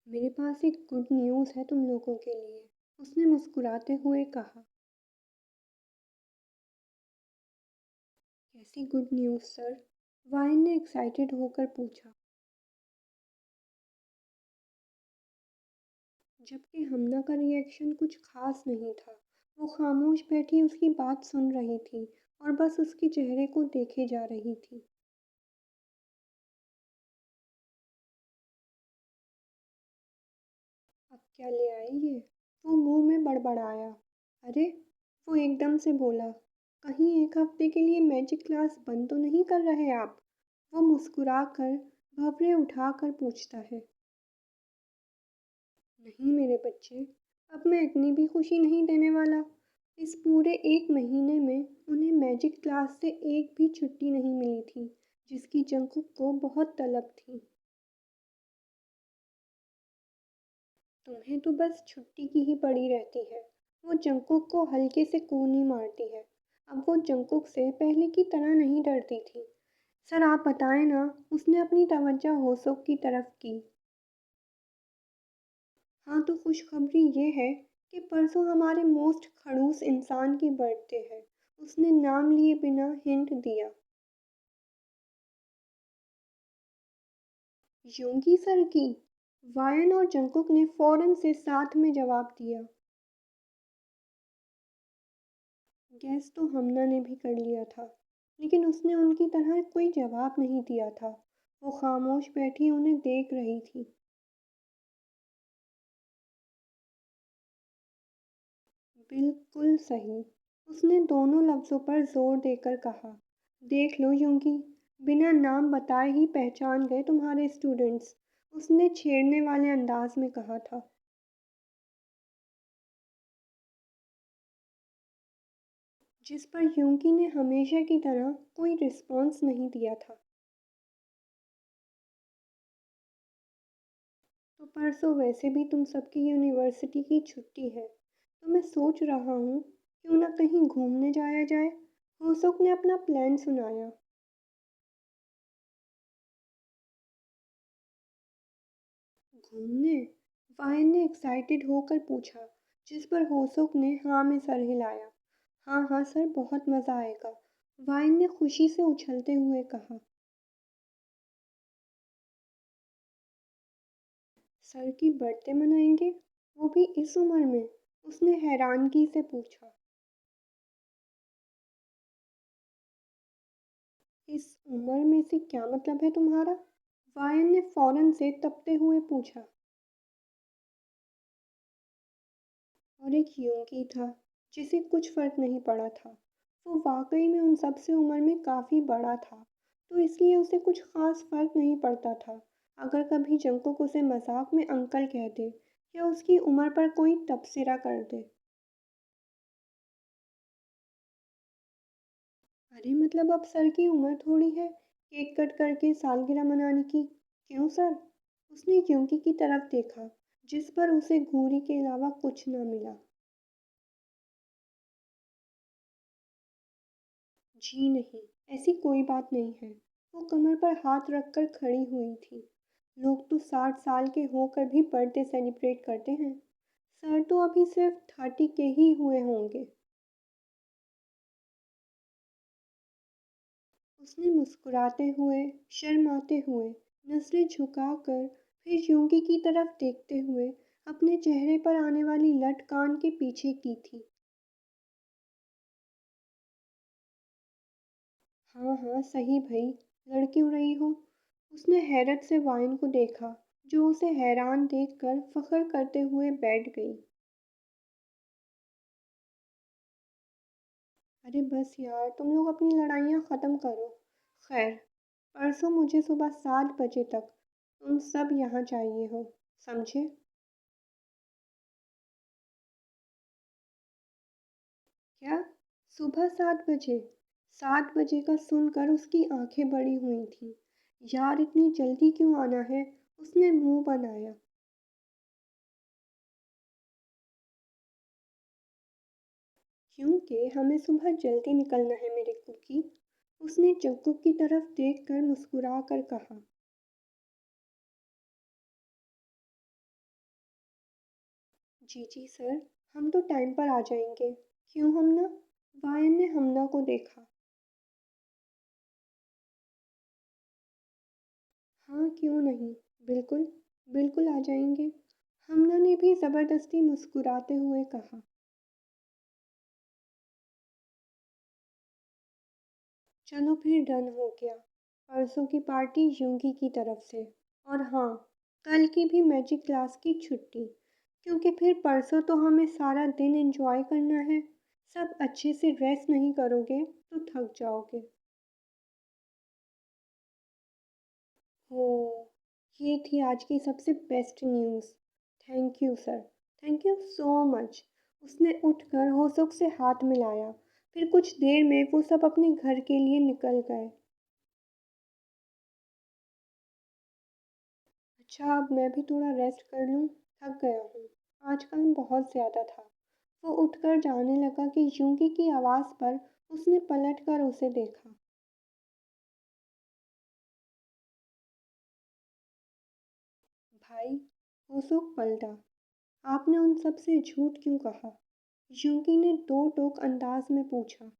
मेरे पास एक good news है तुम लोगों के लिए, उसने मुस्कुराते हुए कहा। कैसी गुड न्यूज़ सर? वायन ने एक्साइटेड होकर पूछा, जबकि हमना का रिएक्शन कुछ खास नहीं था। वो खामोश बैठी उसकी बात सुन रही थी और बस उसके चेहरे को देखे जा रही थी। अब क्या ले आई ये? वो मुंह में बड़बड़ाया। अरे, वो एकदम से बोला, कहीं एक हफ्ते के लिए मैजिक क्लास बंद तो नहीं कर रहे आप? वो मुस्कुराकर भौंपे उठाकर पूछता है। नहीं मेरे बच्चे, अब मैं इतनी भी खुशी नहीं देने वाला। इस पूरे एक महीने में उन्हें मैजिक क्लास से एक भी छुट्टी नहीं मिली थी, जिसकी जंकुक को बहुत तलब थी। तुम्हें तो बस छुट्टी की ही पड़ी रहती है। वो जंकुक को हल्के से कूनी मारती है। अब वो जंकुक से पहले की तरह नहीं डरती थी। सर आप बताएं ना, उसने अपनी तवज्जो होसोक की तरफ की। हाँ तो खुशखबरी ये है कि परसों हमारे मोस्ट खड़ूस इंसान की बर्थडे है। उसने नाम लिए बिना हिंट दिया। योंगी सर की? वायन और जंकुक ने फौरन से साथ में जवाब दिया। गैस तो हमना ने भी कर लिया था, लेकिन उसने उनकी तरह कोई जवाब नहीं दिया था। वो खामोश बैठी उन्हें देख रही थी। बिल्कुल सही, उसने दोनों लफ्ज़ों पर जोर देकर कहा। देख लो यूंगी, बिना नाम बताए ही पहचान गए तुम्हारे स्टूडेंट्स। उसने छेड़ने वाले अंदाज में कहा था। जिस पर यूंगी ने हमेशा की तरह कोई रिस्पॉन्स नहीं दिया था। तो परसों वैसे भी तुम सबकी यूनिवर्सिटी की छुट्टी है, तो मैं सोच रहा हूँ क्यों ना कहीं घूमने जाया जाए। होसुक ने अपना प्लान सुनाया। घूमने? वायन ने एक्साइटेड होकर पूछा, जिस पर होसुक ने हाँ में सर हिलाया। हाँ हाँ सर, बहुत मज़ा आएगा, वायन ने खुशी से उछलते हुए कहा। सर की बर्थडे मनाएंगे, वो भी इस उम्र में? उसने हैरानगी से पूछा। इस उम्र में से क्या मतलब है तुम्हारा? वायन ने फौरन से तपते हुए पूछा। और एक यूंकी था, जिसे कुछ फर्क नहीं पड़ा था। वो वाकई में उन सब से उम्र में काफ़ी बड़ा था, तो इसलिए उसे कुछ खास फर्क नहीं पड़ता था अगर कभी जंकुक उसे मजाक में अंकल कह दे या उसकी उम्र पर कोई तबसरा कर दे। अरे मतलब अब सर की उम्र थोड़ी है केक कट करके सालगिरह मनाने की। क्यों सर? उसने यूंकी की तरफ देखा, जिस पर उसे घूरी के अलावा कुछ न मिला। जी नहीं, ऐसी कोई बात नहीं है। वो कमर पर हाथ रखकर खड़ी हुई थी। लोग तो 60 साल के होकर भी बर्थडे सेलिब्रेट करते हैं। सर तो अभी सिर्फ 30 के ही हुए होंगे। उसने मुस्कुराते हुए, शर्माते हुए, नजरें झुकाकर फिर यूंगी की तरफ देखते हुए अपने चेहरे पर आने वाली लट कान के पीछे की थी। हाँ हाँ सही भई, लड़ क्यों रही हो? उसने हैरत से वाइन को देखा, जो उसे हैरान देखकर फख्र करते हुए बैठ गई। अरे बस यार, तुम लोग अपनी लड़ाइयाँ ख़त्म करो। खैर, परसों मुझे सुबह 7 बजे तक तुम सब यहाँ चाहिए हो, समझे? क्या? सुबह 7 बजे? 7 बजे का सुनकर उसकी आंखें बड़ी हुई थीं। यार इतनी जल्दी क्यों आना है? उसने मुंह बनाया। क्योंकि हमें सुबह जल्दी निकलना है मेरे कुकी। उसने जग्गू की तरफ देखकर मुस्कुरा कर कहा। जी जी सर, हम तो टाइम पर आ जाएंगे। क्यों हमना? वायन ने हमना को देखा। हाँ क्यों नहीं, बिल्कुल, बिल्कुल आ जाएंगे। हमना ने भी ज़बरदस्ती मुस्कुराते हुए कहा। चलो फिर डन हो गया। परसों की पार्टी यूंगी की तरफ से। और हाँ, कल की भी मैजिक क्लास की छुट्टी, क्योंकि फिर परसों तो हमें सारा दिन एंजॉय करना है। सब अच्छे से रेस्ट नहीं करोगे तो थक जाओगे। हो, ये थी आज की सबसे best news. Thank you sir, thank you so much. उसने उठकर होसुक से हाथ मिलाया। फिर कुछ देर में वो सब अपने घर के लिए निकल गए। अच्छा, अब मैं भी थोड़ा रेस्ट कर लूँ, थक गया हूँ। आज काम बहुत ज़्यादा था। वो उठकर जाने लगा कि यूंगी की आवाज़ पर उसने पलटकर उसे देखा। भाई, होसुक पलटा। आपने उन सब से झूठ क्यों कहा? यूंगी ने दो टोक अंदाज में पूछा।